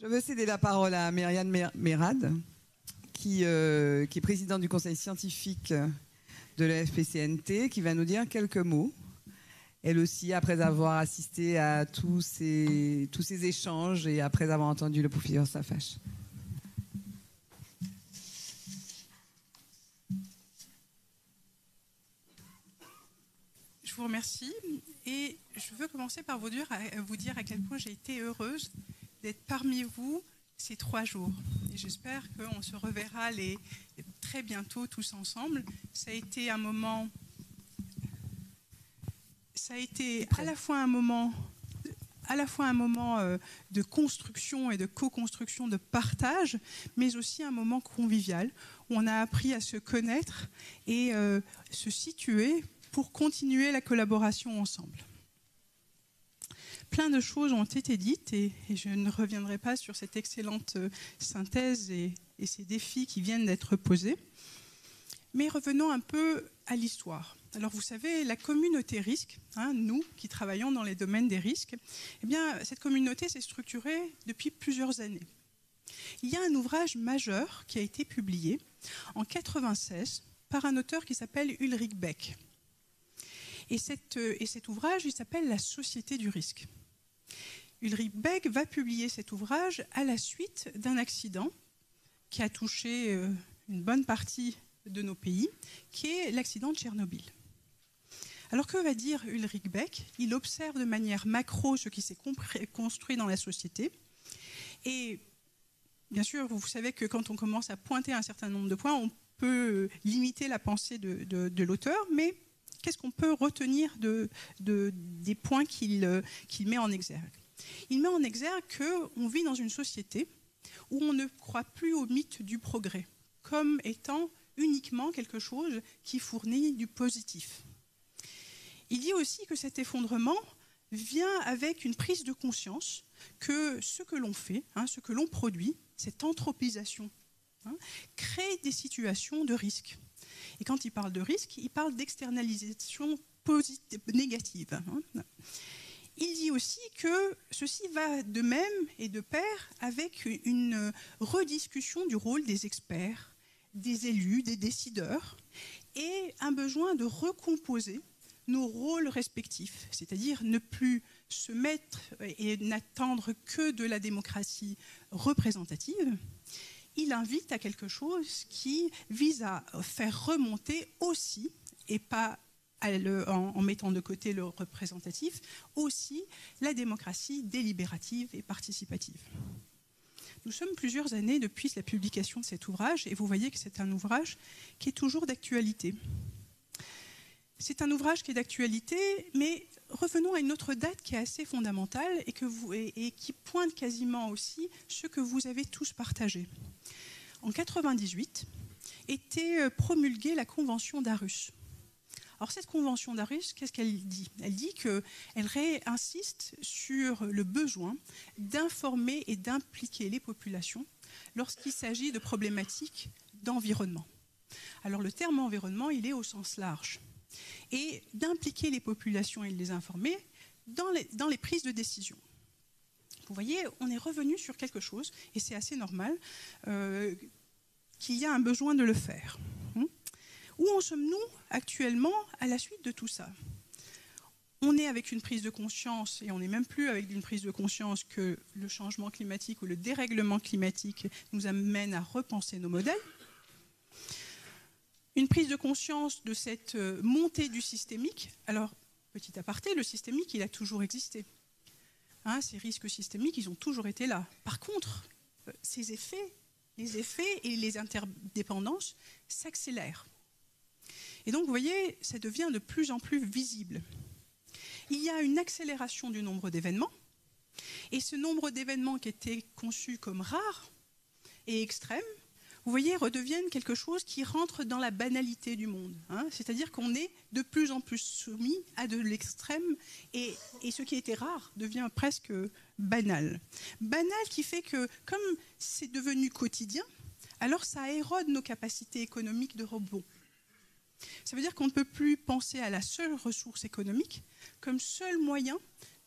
Je veux céder la parole à Myriam Merad, qui est présidente du conseil scientifique de la FPCNT, qui va nous dire quelques mots. Elle aussi, après avoir assisté à tous ces échanges et après avoir entendu le professeur Safache. Je vous remercie et je veux commencer par vous dire à quel point j'ai été heureuse d'être parmi vous ces 3 jours. Et j'espère qu'on se reverra très bientôt tous ensemble. Ça a été un moment, à la fois un moment de construction et de co-construction, de partage, mais aussi un moment convivial où on a appris à se connaître et se situer pour continuer la collaboration ensemble. Plein de choses ont été dites et je ne reviendrai pas sur cette excellente synthèse et ces défis qui viennent d'être posés. Mais revenons un peu à l'histoire. Alors vous savez, la communauté risque, nous qui travaillons dans les domaines des risques, eh bien, cette communauté s'est structurée depuis plusieurs années. Il y a un ouvrage majeur qui a été publié en 1996 par un auteur qui s'appelle Ulrich Beck. Et cet ouvrage, il s'appelle « La société du risque ». Ulrich Beck va publier cet ouvrage à la suite d'un accident qui a touché une bonne partie de nos pays, qui est l'accident de Tchernobyl. Alors que va dire Ulrich Beck? Il observe de manière macro ce qui s'est construit dans la société. Et bien sûr, vous savez que quand on commence à pointer un certain nombre de points, on peut limiter la pensée de l'auteur, mais qu'est-ce qu'on peut retenir des points qu'il met en exergue? Il met en exergue qu'on vit dans une société où on ne croit plus au mythe du progrès comme étant uniquement quelque chose qui fournit du positif. Il dit aussi que cet effondrement vient avec une prise de conscience que ce que l'on fait, ce que l'on produit, cette anthropisation, crée des situations de risque. Et quand il parle de risque, il parle d'externalisation négative. Il dit aussi que ceci va de même et de pair avec une rediscussion du rôle des experts, des élus, des décideurs, et un besoin de recomposer nos rôles respectifs, c'est-à-dire ne plus se mettre et n'attendre que de la démocratie représentative. Il invite à quelque chose qui vise à faire remonter aussi, et pas en mettant de côté le représentatif, aussi la démocratie délibérative et participative. Nous sommes plusieurs années depuis la publication de cet ouvrage et vous voyez que c'est un ouvrage qui est toujours d'actualité. C'est un ouvrage qui est d'actualité, mais revenons à une autre date qui est assez fondamentale et qui pointe quasiment aussi ce que vous avez tous partagé. En 1998 était promulguée la Convention d'Aarhus. Alors cette Convention d'Aarhus, qu'est-ce qu'elle dit? Elle dit qu'elle insiste sur le besoin d'informer et d'impliquer les populations lorsqu'il s'agit de problématiques d'environnement. Alors le terme environnement, il est au sens large. Et d'impliquer les populations et de les informer dans les prises de décision. Vous voyez, on est revenu sur quelque chose, et c'est assez normal, qu'il y a un besoin de le faire. Où en sommes-nous actuellement à la suite de tout ça? On est avec une prise de conscience, et on n'est même plus avec une prise de conscience que le changement climatique ou le dérèglement climatique nous amène à repenser nos modèles. Une prise de conscience de cette montée du systémique. Alors, petit aparté, le systémique, il a toujours existé. Ces risques systémiques, ils ont toujours été là. Par contre, les effets et les interdépendances s'accélèrent. Et donc, vous voyez, ça devient de plus en plus visible. Il y a une accélération du nombre d'événements, et ce nombre d'événements qui était conçu comme rares et extrêmes, vous voyez, redeviennent quelque chose qui rentre dans la banalité du monde. C'est-à-dire qu'on est de plus en plus soumis à de l'extrême, et ce qui était rare devient presque banal. Banal qui fait que, comme c'est devenu quotidien, alors ça érode nos capacités économiques de rebond. Ça veut dire qu'on ne peut plus penser à la seule ressource économique comme seul moyen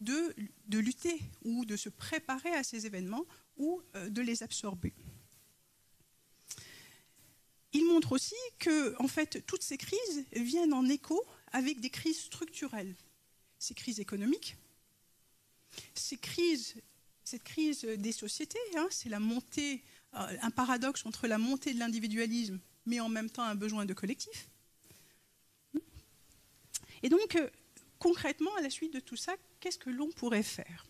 de lutter ou de se préparer à ces événements ou de les absorber. Il montre aussi que, en fait, toutes ces crises viennent en écho avec des crises structurelles. Ces crises économiques, cette crise des sociétés, hein, c'est la montée, un paradoxe entre la montée de l'individualisme, mais en même temps un besoin de collectif. Et donc, concrètement, à la suite de tout ça, qu'est-ce que l'on pourrait faire?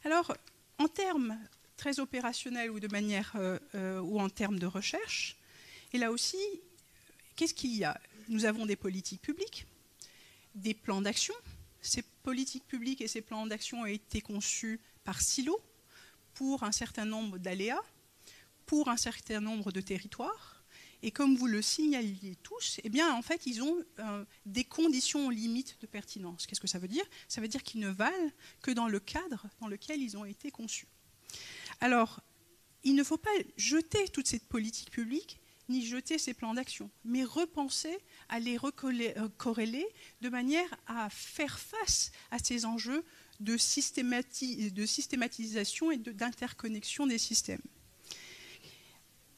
Alors, en termes très opérationnels ou de manière ou en termes de recherche, et là aussi, qu'est-ce qu'il y a? Nous avons des politiques publiques, des plans d'action. Ces politiques publiques et ces plans d'action ont été conçus par silos pour un certain nombre d'aléas, pour un certain nombre de territoires. Et comme vous le signaliez tous, eh bien, en fait, ils ont des conditions limites de pertinence. Qu'est-ce que ça veut dire? Ça veut dire qu'ils ne valent que dans le cadre dans lequel ils ont été conçus. Alors, il ne faut pas jeter toute cette politique publique ni jeter ces plans d'action, mais repenser à les corréler de manière à faire face à ces enjeux de systématisation et d'interconnexion des systèmes.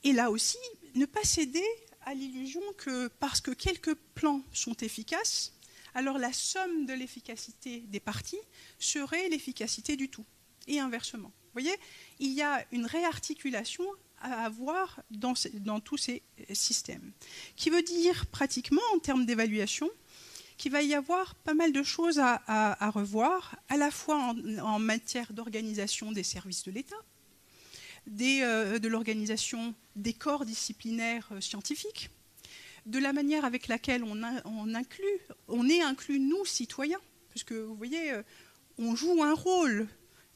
Et là aussi, ne pas céder à l'illusion que parce que quelques plans sont efficaces, alors la somme de l'efficacité des parties serait l'efficacité du tout, et inversement. Vous voyez, il y a une réarticulation à avoir dans tous ces systèmes, qui veut dire pratiquement, en termes d'évaluation, qu'il va y avoir pas mal de choses à revoir, à la fois en matière d'organisation des services de l'État, de l'organisation des corps disciplinaires scientifiques, de la manière avec laquelle on est inclus, nous, citoyens, puisque vous voyez, on joue un rôle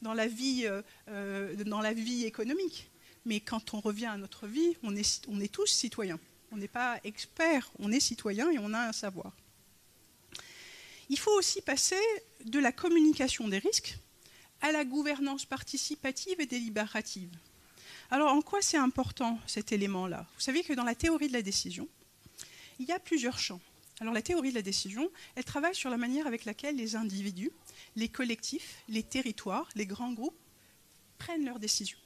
dans la vie économique. Mais quand on revient à notre vie, on est tous citoyens. On n'est pas experts, on est citoyens et on a un savoir. Il faut aussi passer de la communication des risques à la gouvernance participative et délibérative. Alors, en quoi c'est important, cet élément-là? Vous savez que dans la théorie de la décision, il y a plusieurs champs. Alors, la théorie de la décision, elle travaille sur la manière avec laquelle les individus, les collectifs, les territoires, les grands groupes prennent leurs décisions.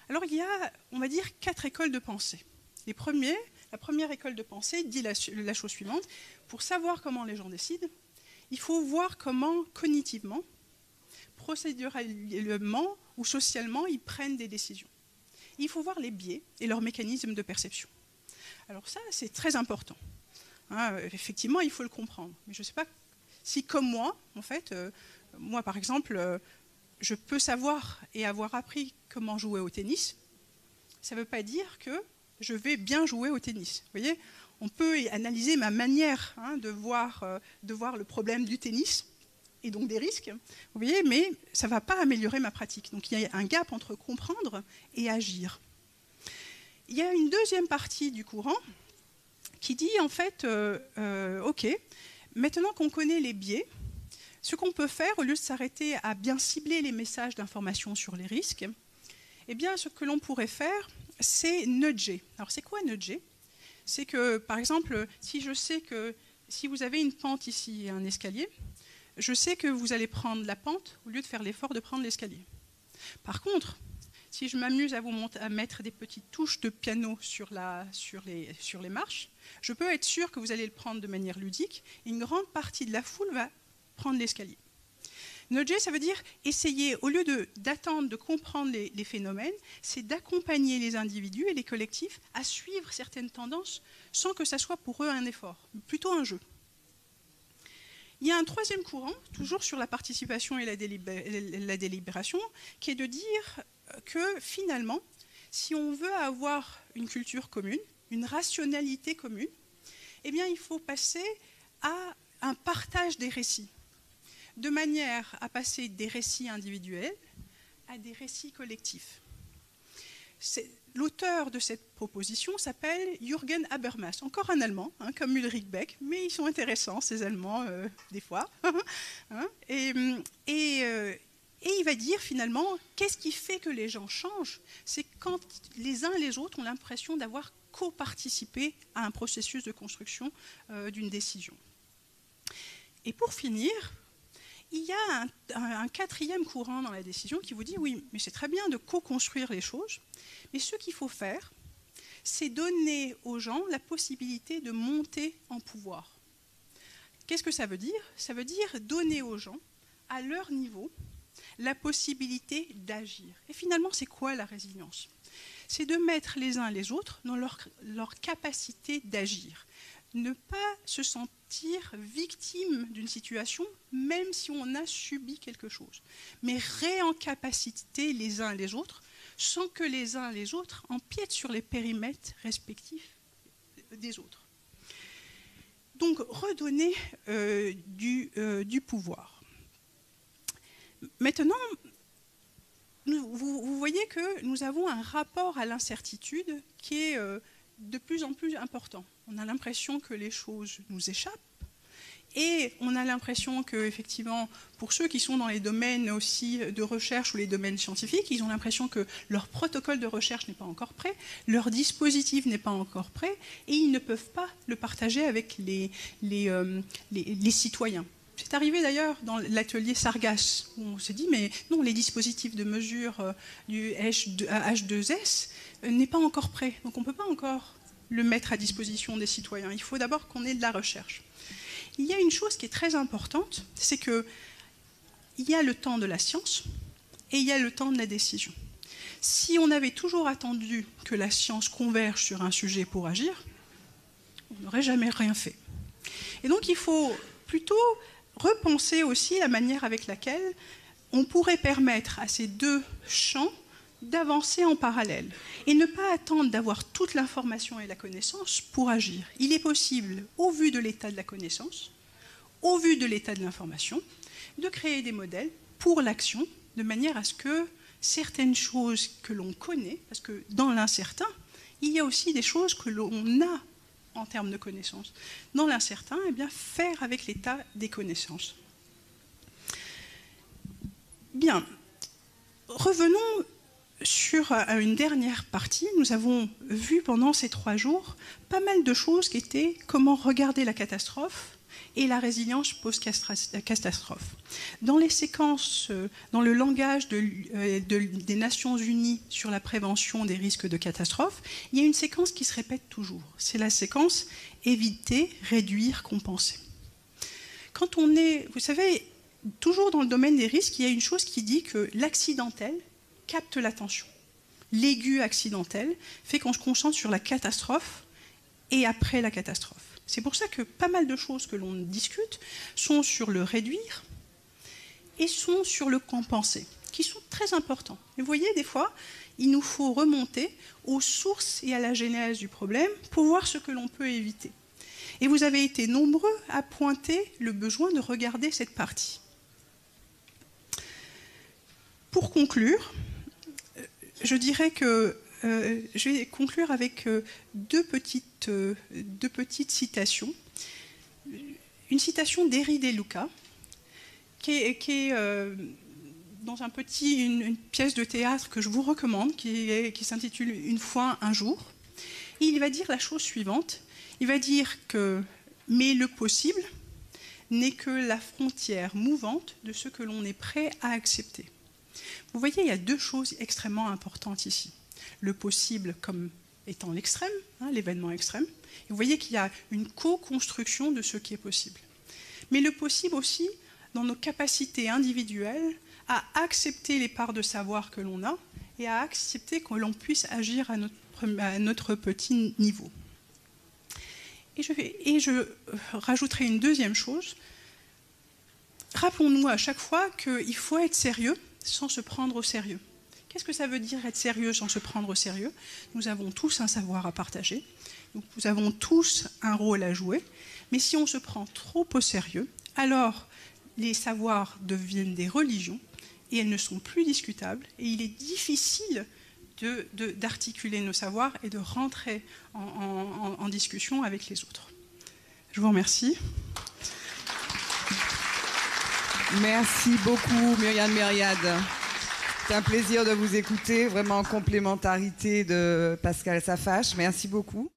Alors, il y a, on va dire, 4 écoles de pensée. La première école de pensée dit la chose suivante. Pour savoir comment les gens décident, il faut voir comment, cognitivement, procéduralement ou socialement, ils prennent des décisions. Il faut voir les biais et leurs mécanismes de perception. Alors ça, c'est très important. Hein, effectivement, il faut le comprendre. Mais je ne sais pas si, comme moi, en fait, moi, par exemple, je peux savoir et avoir appris comment jouer au tennis. Ça ne veut pas dire que je vais bien jouer au tennis. Vous voyez, on peut analyser ma manière de voir le problème du tennis et donc des risques, vous voyez, mais ça ne va pas améliorer ma pratique. Donc il y a un gap entre comprendre et agir. Il y a une deuxième partie du courant qui dit en fait, OK, maintenant qu'on connaît les biais, ce qu'on peut faire, au lieu de s'arrêter à bien cibler les messages d'information sur les risques, eh bien, ce que l'on pourrait faire, c'est nudger. Alors, c'est quoi nudger? C'est que, par exemple, si je sais que si vous avez une pente ici et un escalier, je sais que vous allez prendre la pente au lieu de faire l'effort de prendre l'escalier. Par contre, si je m'amuse à mettre des petites touches de piano sur les marches, je peux être sûr que vous allez le prendre de manière ludique et une grande partie de la foule va prendre l'escalier. Nudger, ça veut dire essayer, au lieu d'attendre de comprendre les phénomènes, c'est d'accompagner les individus et les collectifs à suivre certaines tendances sans que ça soit pour eux un effort, plutôt un jeu. Il y a un troisième courant, toujours sur la participation et la délibération, qui est de dire que finalement, si on veut avoir une culture commune, une rationalité commune, eh bien, il faut passer à un partage des récits, de manière à passer des récits individuels à des récits collectifs. L'auteur de cette proposition s'appelle Jürgen Habermas, encore un Allemand, comme Ulrich Beck, mais ils sont intéressants, ces Allemands, des fois. Et il va dire finalement, qu'est-ce qui fait que les gens changent? C'est quand les uns et les autres ont l'impression d'avoir co-participé à un processus de construction d'une décision. Et pour finir, il y a un quatrième courant dans la décision qui vous dit oui, mais c'est très bien de co-construire les choses, mais ce qu'il faut faire, c'est donner aux gens la possibilité de monter en pouvoir. Qu'est-ce que ça veut dire? Ça veut dire donner aux gens, à leur niveau, la possibilité d'agir. Et finalement, c'est quoi la résilience? C'est de mettre les uns les autres dans leur capacité d'agir. Ne pas se sentir victime d'une situation, même si on a subi quelque chose, mais en capacité les uns les autres, sans que les uns les autres empiètent sur les périmètres respectifs des autres. Donc, redonner du pouvoir. Maintenant, vous voyez que nous avons un rapport à l'incertitude qui est de plus en plus important. On a l'impression que les choses nous échappent et on a l'impression que, effectivement, pour ceux qui sont dans les domaines aussi de recherche ou les domaines scientifiques, ils ont l'impression que leur protocole de recherche n'est pas encore prêt, leur dispositif n'est pas encore prêt et ils ne peuvent pas le partager avec les citoyens. C'est arrivé d'ailleurs dans l'atelier Sargasses, où on s'est dit, mais non, les dispositifs de mesure du H2S n'est pas encore prêt. Donc on ne peut pas encore le mettre à disposition des citoyens. Il faut d'abord qu'on ait de la recherche. Il y a une chose qui est très importante, c'est qu'il y a le temps de la science et il y a le temps de la décision. Si on avait toujours attendu que la science converge sur un sujet pour agir, on n'aurait jamais rien fait. Et donc il faut plutôt repenser aussi la manière avec laquelle on pourrait permettre à ces deux champs d'avancer en parallèle et ne pas attendre d'avoir toute l'information et la connaissance pour agir. Il est possible, au vu de l'état de la connaissance, au vu de l'état de l'information, de créer des modèles pour l'action, de manière à ce que certaines choses que l'on connaît, parce que dans l'incertain, il y a aussi des choses que l'on a en termes de connaissances. Dans l'incertain, eh bien, faire avec l'état des connaissances. Bien, revenons sur une dernière partie. Nous avons vu pendant ces 3 jours pas mal de choses qui étaient comment regarder la catastrophe et la résilience post-catastrophe. Dans les séquences, dans le langage des Nations Unies sur la prévention des risques de catastrophe, il y a une séquence qui se répète toujours. C'est la séquence éviter, réduire, compenser. Quand on est, vous savez, toujours dans le domaine des risques, il y a une chose qui dit que l'accidentel capte l'attention. L'aigu accidentel fait qu'on se concentre sur la catastrophe et après la catastrophe. C'est pour ça que pas mal de choses que l'on discute sont sur le réduire et sont sur le compenser, qui sont très importants. Et vous voyez, des fois, il nous faut remonter aux sources et à la genèse du problème pour voir ce que l'on peut éviter. Et vous avez été nombreux à pointer le besoin de regarder cette partie. Pour conclure, je dirais que je vais conclure avec deux petites citations. Une citation d'Eri De Luca, qui est dans une pièce de théâtre que je vous recommande, qui s'intitule « Une fois, un jour ». Et il va dire la chose suivante. Il va dire que « mais le possible n'est que la frontière mouvante de ce que l'on est prêt à accepter ». Vous voyez, il y a 2 choses extrêmement importantes ici. Le possible comme étant l'extrême, l'événement extrême. Et vous voyez qu'il y a une co-construction de ce qui est possible. Mais le possible aussi dans nos capacités individuelles à accepter les parts de savoir que l'on a et à accepter que l'on puisse agir à notre petit niveau. Et je rajouterai une deuxième chose. Rappelons-nous à chaque fois qu'il faut être sérieux sans se prendre au sérieux. Qu'est-ce que ça veut dire être sérieux sans se prendre au sérieux? Nous avons tous un savoir à partager, nous avons tous un rôle à jouer, mais si on se prend trop au sérieux, alors les savoirs deviennent des religions et elles ne sont plus discutables et il est difficile d'articuler nos savoirs et de rentrer en discussion avec les autres. Je vous remercie. Merci beaucoup, Myriam Myriad. C'est un plaisir de vous écouter, vraiment en complémentarité de Pascal Safache. Merci beaucoup.